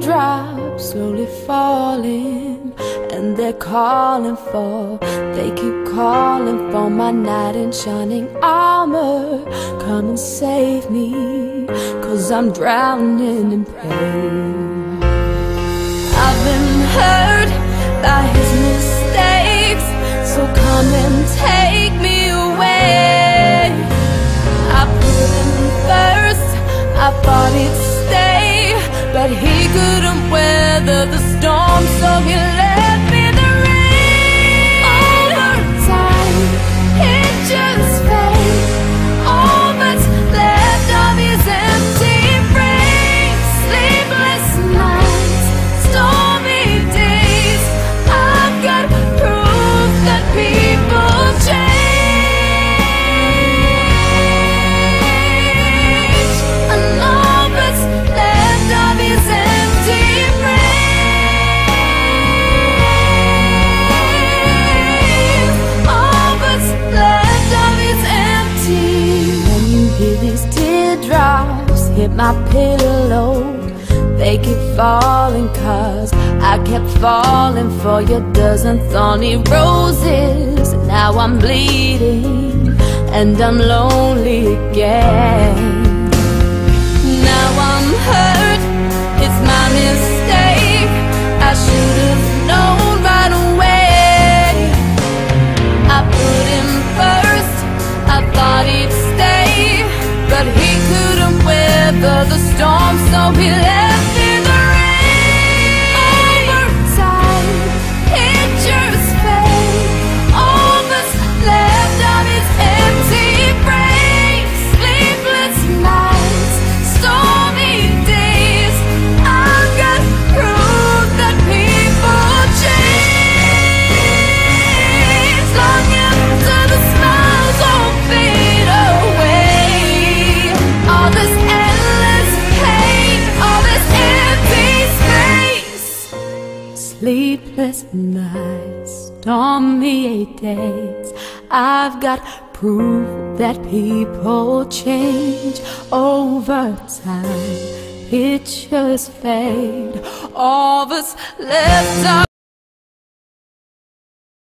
teardrops slowly falling, and they're calling for, they keep calling for my knight in shining armor. Come and save me, 'cause I'm drowning in pain. I've been hurt by his mistakes, so come and take me away. I put him first, I thought he'd stay, but he couldn't weather the storm, so he left me the rain. Over time, it just fades. All that's left of his empty brain. Sleepless nights, stormy days. I've got proof that people change. These teardrops hit my pillow, they keep falling 'cause I kept falling for your dozen thorny roses. Now I'm bleeding and I'm lonely again. Now I'm hurt, it's my mistake. I should have known right away. I put him first, I thought he'd stay, but he couldn't weather the storm, so he left in the rain. Over time, it just fades. All that's left of his empty brain. Sleepless nights, stormy days. I've got proof that people change. Long after the smiles all fade away, all this endless pain, all this empty space. Sleepless nights, stormy days. I've got proof that people change. Over time, pictures fade. All that's left